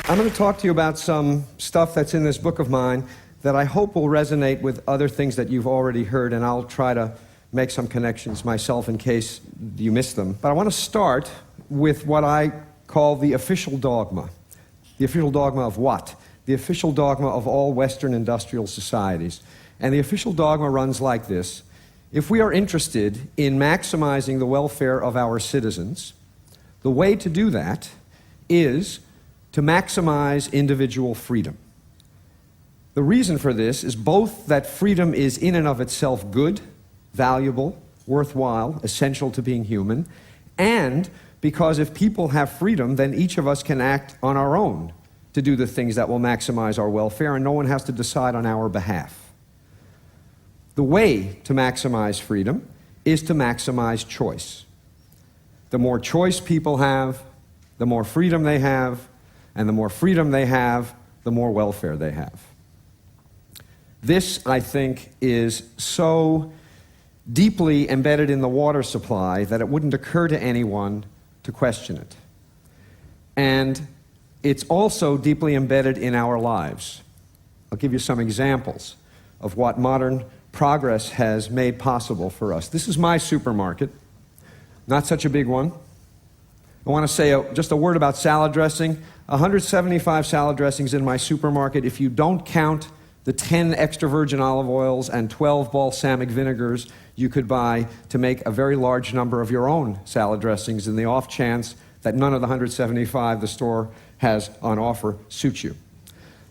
I'm going to talk to you about some stuff that's in this book of mine that I hope will resonate with other things that you've already heard, and I'll try to make some connections myself in case you miss them. But I want to start with what I call the official dogma. The official dogma of what? The official dogma of all Western industrial societies. And the official dogma runs like this. If we are interested in maximizing the welfare of our citizens, the way to do that is to maximize individual freedom. The reason for this is both that freedom is in and of itself good, valuable, worthwhile, essential to being human, and because if people have freedom, then each of us can act on our own to do the things that will maximize our welfare, and no one has to decide on our behalf. The way to maximize freedom is to maximize choice. The more choice people have, the more freedom they have, and the more freedom they have, the more welfare they have. This, I think, is so deeply embedded in the water supply that it wouldn't occur to anyone to question it. And it's also deeply embedded in our lives. I'll give you some examples of what modern progress has made possible for us. This is my supermarket, not such a big one. I want to say just a word about salad dressing. 175 salad dressings in my supermarket. If you don't count the 10 extra virgin olive oils and 12 balsamic vinegars you could buy to make a very large number of your own salad dressings in the off chance that none of the 175 the store has on offer suit you.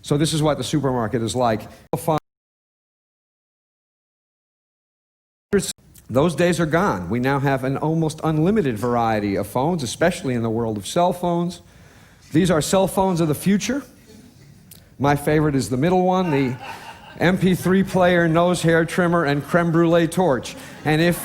So this is what the supermarket is like. Those days are gone. We now have an almost unlimited variety of phones, especially in the world of cell phones. These are cell phones of the future. My favorite is the middle one, the MP3 player, nose hair trimmer, and creme brulee torch. And if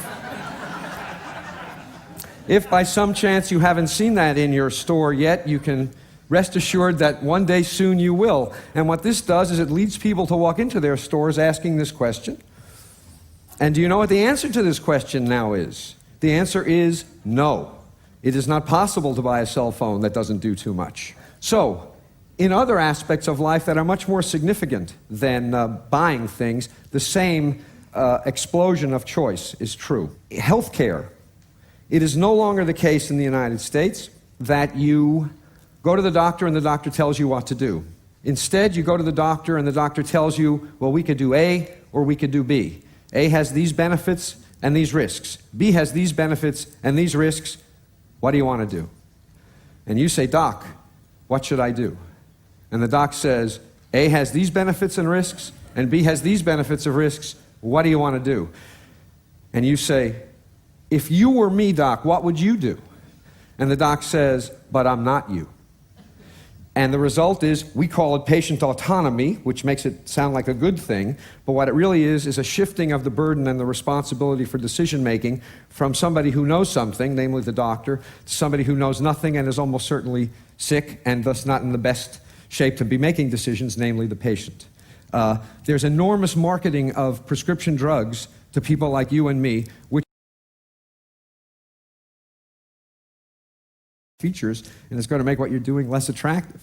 by some chance you haven't seen that in your store yet, you can rest assured that one day soon you will. And what this does is it leads people to walk into their stores asking this question. And do you know what the answer to this question now is? The answer is no. It is not possible to buy a cell phone that doesn't do too much. So, in other aspects of life that are much more significant than buying things, the same explosion of choice is true. Healthcare. It is no longer the case in the United States that you go to the doctor and the doctor tells you what to do. Instead, you go to the doctor and the doctor tells you, well, we could do A or we could do B. A has these benefits and these risks. B has these benefits and these risks. What do you want to do? And you say, Doc, what should I do? And the doc says, A has these benefits and risks, and B has these benefits and risks. What do you want to do? And you say, if you were me, Doc, what would you do? And the doc says, but I'm not you. And the result is, we call it patient autonomy, which makes it sound like a good thing, but what it really is a shifting of the burden and the responsibility for decision-making from somebody who knows something, namely the doctor, to somebody who knows nothing and is almost certainly sick and thus not in the best shape to be making decisions, namely the patient. There's enormous marketing of prescription drugs to people like you and me, which features, and it's going to make what you're doing less attractive.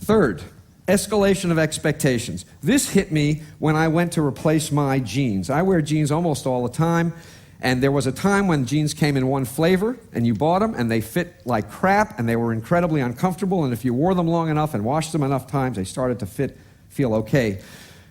Third, escalation of expectations. This hit me when I went to replace my jeans. I wear jeans almost all the time, and there was a time when jeans came in one flavor, and you bought them, and they fit like crap, and they were incredibly uncomfortable, and if you wore them long enough and washed them enough times, they started to feel okay.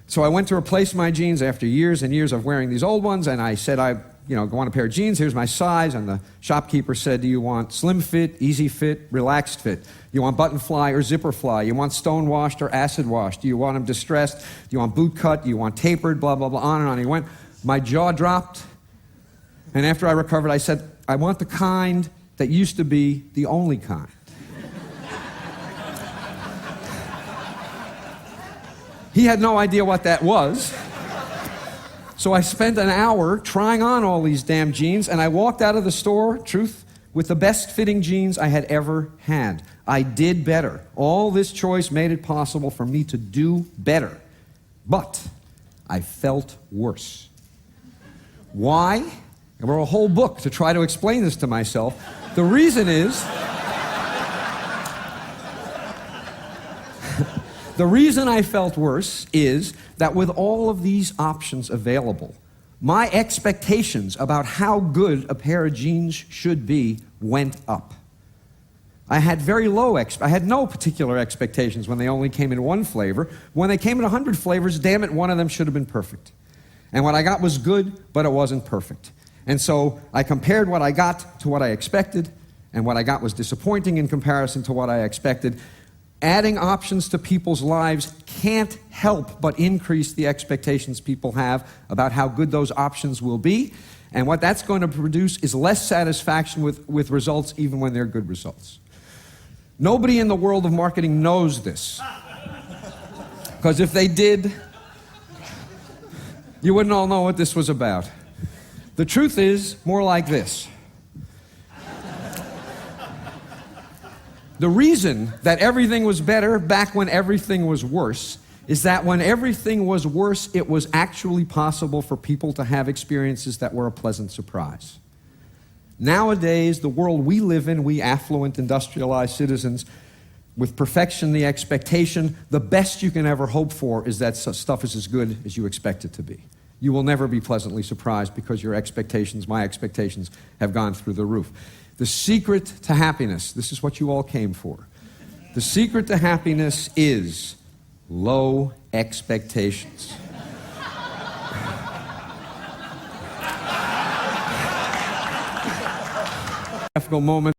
So I went to replace my jeans after years and years of wearing these old ones, and I said, I want a pair of jeans, here's my size, and the shopkeeper said, do you want slim fit, easy fit, relaxed fit? You want button fly or zipper fly? You want stone washed or acid washed? Do you want them distressed? Do you want boot cut? Do you want tapered? Blah, blah, blah, on and on. He went, my jaw dropped, and after I recovered, I said, I want the kind that used to be the only kind. He had no idea what that was. So I spent an hour trying on all these damn jeans, and I walked out of the store, truth, with the best fitting jeans I had ever had. I did better. All this choice made it possible for me to do better. But I felt worse. Why? I wrote a whole book to try to explain this to myself. The reason is The reason I felt worse is that with all of these options available, my expectations about how good a pair of jeans should be went up. I had I had no particular expectations when they only came in one flavor. When they came in 100 flavors, damn it, one of them should have been perfect. And what I got was good, but it wasn't perfect. And so I compared what I got to what I expected, and what I got was disappointing in comparison to what I expected. Adding options to people's lives can't help but increase the expectations people have about how good those options will be. And what that's going to produce is less satisfaction with results, even when they're good results. Nobody in the world of marketing knows this. Because if they did, you wouldn't all know what this was about. The truth is more like this. The reason that everything was better back when everything was worse is that when everything was worse, it was actually possible for people to have experiences that were a pleasant surprise. Nowadays, the world we live in, we affluent, industrialized citizens, with perfection, the expectation, the best you can ever hope for is that stuff is as good as you expect it to be. You will never be pleasantly surprised because your expectations, my expectations, have gone through the roof. The secret to happiness, this is what you all came for. The secret to happiness is low expectations. Moment.